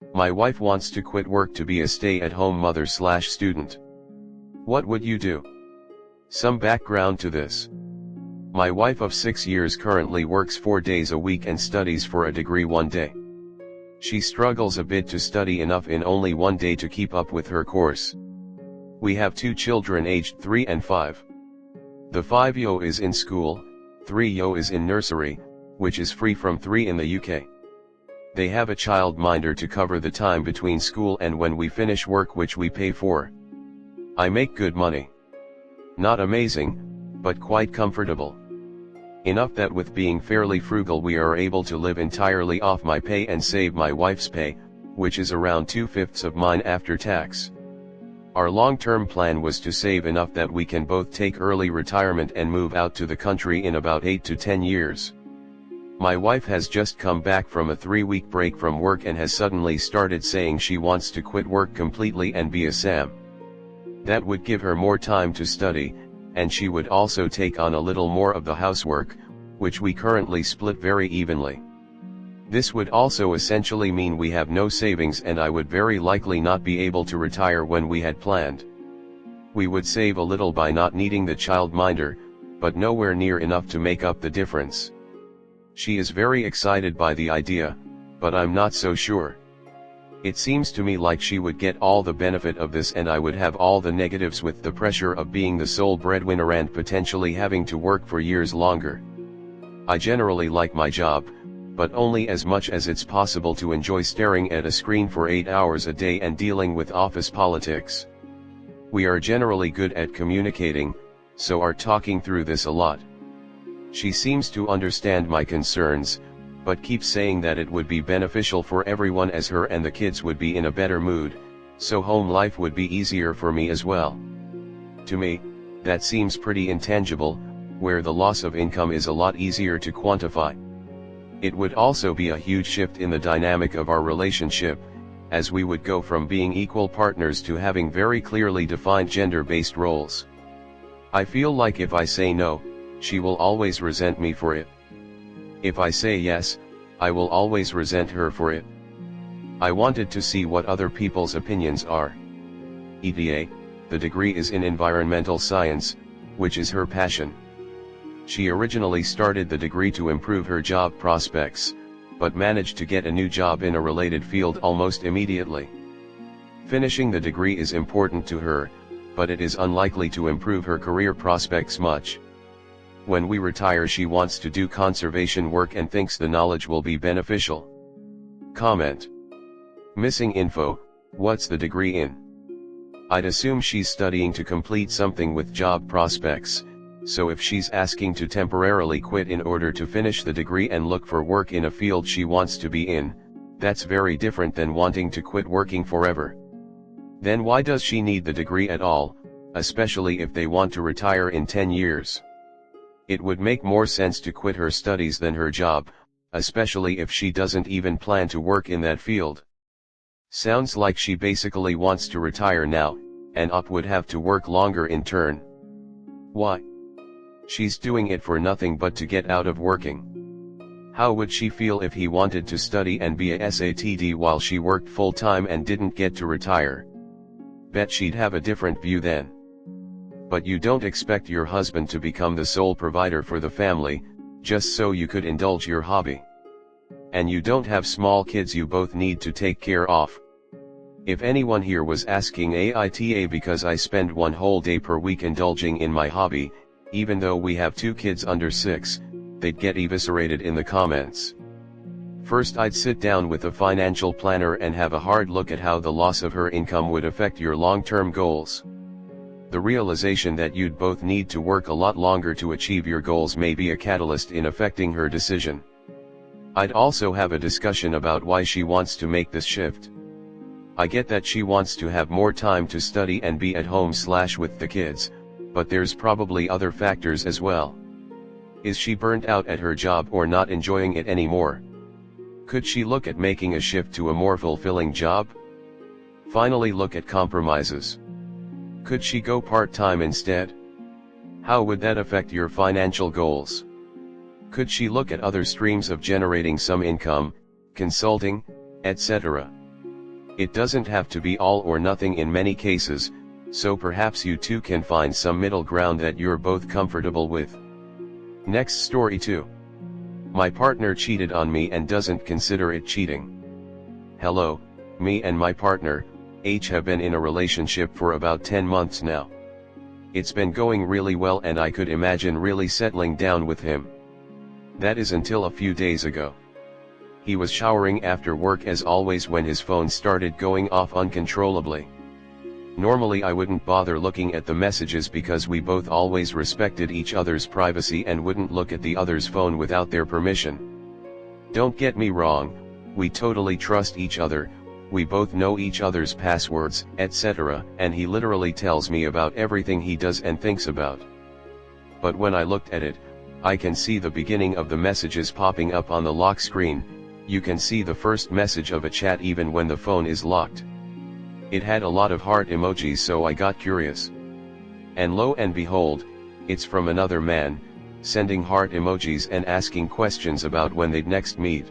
My wife wants to quit work to be a stay-at-home mother/student. What would you do? Some background to this. My wife of 6 years currently works 4 days a week and studies for a degree 1 day. She struggles a bit to study enough in only 1 day to keep up with her course. We have 2 children aged 3 and 5. The 5-year-old is in school, 3-year-old is in nursery, which is free from 3 in the UK. They have a childminder to cover the time between school and when we finish work, which we pay for. I make good money. Not amazing, but quite comfortable. Enough that with being fairly frugal we are able to live entirely off my pay and save my wife's pay, which is around 2/5 of mine after tax. Our long-term plan was to save enough that we can both take early retirement and move out to the country in about 8 to 10 years. My wife has just come back from a 3-week break from work and has suddenly started saying she wants to quit work completely and be a SAM. That would give her more time to study, and she would also take on a little more of the housework, which we currently split very evenly. This would also essentially mean we have no savings and I would very likely not be able to retire when we had planned. We would save a little by not needing the childminder, but nowhere near enough to make up the difference. She is very excited by the idea, but I'm not so sure. It seems to me like she would get all the benefit of this and I would have all the negatives with the pressure of being the sole breadwinner and potentially having to work for years longer. I generally like my job, but only as much as it's possible to enjoy staring at a screen for 8 hours a day and dealing with office politics. We are generally good at communicating, so are talking through this a lot. She seems to understand my concerns, but keeps saying that it would be beneficial for everyone as her and the kids would be in a better mood, so home life would be easier for me as well. To me, that seems pretty intangible, where the loss of income is a lot easier to quantify. It would also be a huge shift in the dynamic of our relationship, as we would go from being equal partners to having very clearly defined gender-based roles. I feel like if I say no, she will always resent me for it. If I say yes, I will always resent her for it. I wanted to see what other people's opinions are. ETA, the degree is in environmental science, which is her passion. She originally started the degree to improve her job prospects, but managed to get a new job in a related field almost immediately. Finishing the degree is important to her, but it is unlikely to improve her career prospects much. When we retire, she wants to do conservation work and thinks the knowledge will be beneficial. Comment. Missing info, what's the degree in? I'd assume she's studying to complete something with job prospects, so if she's asking to temporarily quit in order to finish the degree and look for work in a field she wants to be in, that's very different than wanting to quit working forever. Then why does she need the degree at all, especially if they want to retire in 10 years? It would make more sense to quit her studies than her job, especially if she doesn't even plan to work in that field. Sounds like she basically wants to retire now, and would have to work longer in turn. Why? She's doing it for nothing but to get out of working. How would she feel if he wanted to study and be a SATD while she worked full-time and didn't get to retire? Bet she'd have a different view then. But you don't expect your husband to become the sole provider for the family, just so you could indulge your hobby. And you don't have small kids you both need to take care of. If anyone here was asking AITA because I spend 1 whole day per week indulging in my hobby, even though we have 2 kids under 6, they'd get eviscerated in the comments. First, I'd sit down with a financial planner and have a hard look at how the loss of her income would affect your long-term goals. The realization that you'd both need to work a lot longer to achieve your goals may be a catalyst in affecting her decision. I'd also have a discussion about why she wants to make this shift. I get that she wants to have more time to study and be at home with the kids, but there's probably other factors as well. Is she burnt out at her job or not enjoying it anymore? Could she look at making a shift to a more fulfilling job? Finally, look at compromises. Could she go part-time instead? How would that affect your financial goals? Could she look at other streams of generating some income, consulting, etc.? It doesn't have to be all or nothing in many cases, so perhaps you two can find some middle ground that you're both comfortable with. Next story 2. My partner cheated on me and doesn't consider it cheating. Hello, me and my partner, H, have been in a relationship for about 10 months now. It's been going really well and I could imagine really settling down with him. That is until a few days ago. He was showering after work as always when his phone started going off uncontrollably. Normally I wouldn't bother looking at the messages because we both always respected each other's privacy and wouldn't look at the other's phone without their permission. Don't get me wrong, we totally trust each other, we both know each other's passwords, etc., and he literally tells me about everything he does and thinks about. But when I looked at it, I can see the beginning of the messages popping up on the lock screen. You can see the first message of a chat even when the phone is locked. It had a lot of heart emojis, so I got curious. And lo and behold, it's from another man, sending heart emojis and asking questions about when they'd next meet.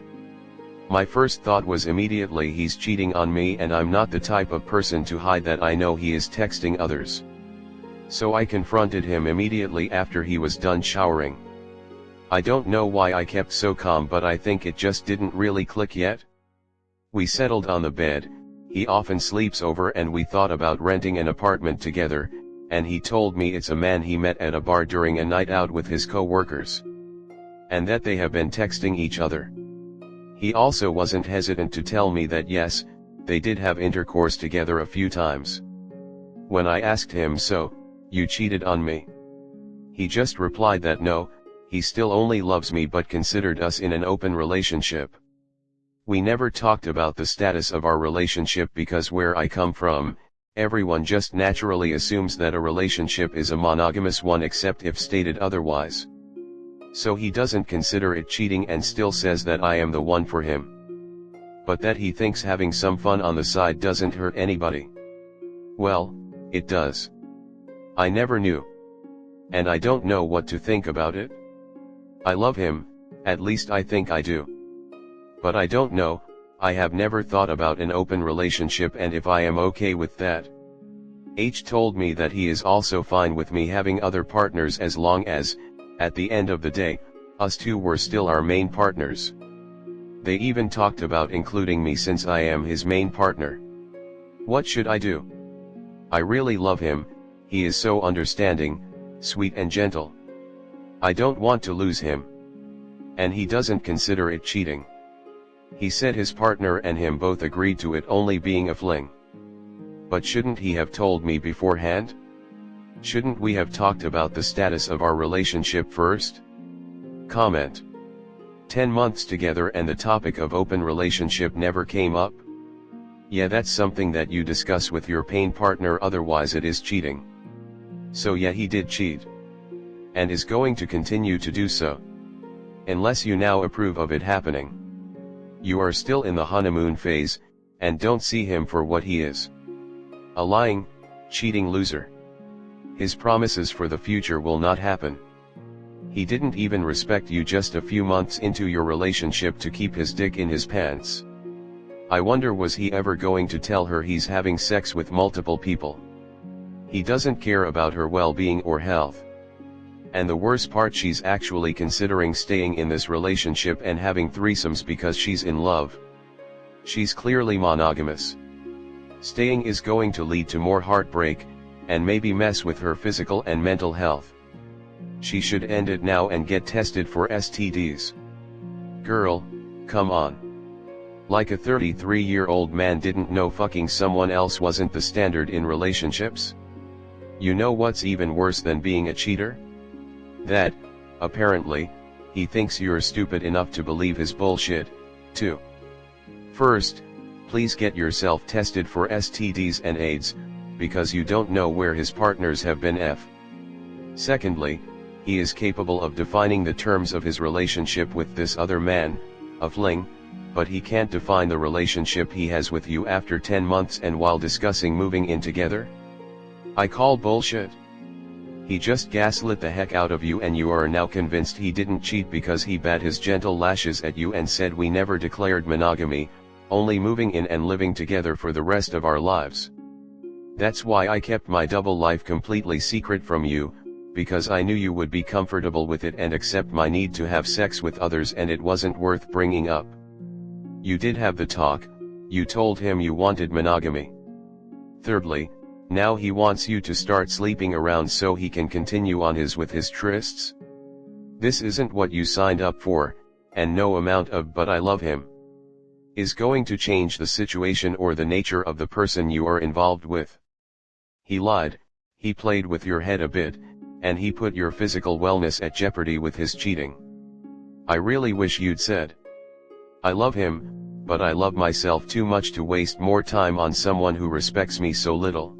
My first thought was immediately he's cheating on me, and I'm not the type of person to hide that I know he is texting others. So I confronted him immediately after he was done showering. I don't know why I kept so calm, but I think it just didn't really click yet. We settled on the bed. He often sleeps over and we thought about renting an apartment together, and he told me it's a man he met at a bar during a night out with his co-workers. And that they have been texting each other. He also wasn't hesitant to tell me that yes, they did have intercourse together a few times. When I asked him, so, you cheated on me? He just replied that no, he still only loves me but considered us in an open relationship. We never talked about the status of our relationship because where I come from, everyone just naturally assumes that a relationship is a monogamous one except if stated otherwise. So he doesn't consider it cheating and still says that I am the one for him. But that he thinks having some fun on the side doesn't hurt anybody. Well, it does. I never knew. And I don't know what to think about it. I love him, at least I think I do. But I don't know, I have never thought about an open relationship and if I am okay with that. H told me that he is also fine with me having other partners as long as, at the end of the day, us two were still our main partners. They even talked about including me since I am his main partner. What should I do? I really love him, he is so understanding, sweet and gentle. I don't want to lose him. And he doesn't consider it cheating. He said his partner and him both agreed to it only being a fling. But shouldn't he have told me beforehand? Shouldn't we have talked about the status of our relationship first? Comment. 10 months together and the topic of open relationship never came up? Yeah, that's something that you discuss with your pain partner, otherwise it is cheating. So yeah, he did cheat. And is going to continue to do so. Unless you now approve of it happening. You are still in the honeymoon phase, and don't see him for what he is. A lying, cheating loser. His promises for the future will not happen. He didn't even respect you just a few months into your relationship to keep his dick in his pants. I wonder, was he ever going to tell her he's having sex with multiple people? He doesn't care about her well-being or health. And the worst part, she's actually considering staying in this relationship and having threesomes because she's in love. She's clearly monogamous. Staying is going to lead to more heartbreak, and maybe mess with her physical and mental health. She should end it now and get tested for STDs. Girl, come on. Like a 33-year-old man didn't know fucking someone else wasn't the standard in relationships? You know what's even worse than being a cheater? That, apparently, he thinks you're stupid enough to believe his bullshit, too. First, please get yourself tested for STDs and AIDS, because you don't know where his partners have been. Secondly, he is capable of defining the terms of his relationship with this other man, a fling, but he can't define the relationship he has with you after 10 months and while discussing moving in together? I call bullshit. He just gaslit the heck out of you and you are now convinced he didn't cheat because he bat his gentle lashes at you and said we never declared monogamy, only moving in and living together for the rest of our lives. That's why I kept my double life completely secret from you, because I knew you would be comfortable with it and accept my need to have sex with others, and it wasn't worth bringing up. You did have the talk, you told him you wanted monogamy. Thirdly, now he wants you to start sleeping around so he can continue on with his trysts? This isn't what you signed up for, and no amount of "but I love him" is going to change the situation or the nature of the person you are involved with. He lied, he played with your head a bit, and he put your physical wellness at jeopardy with his cheating. I really wish you'd said, "I love him, but I love myself too much to waste more time on someone who respects me so little."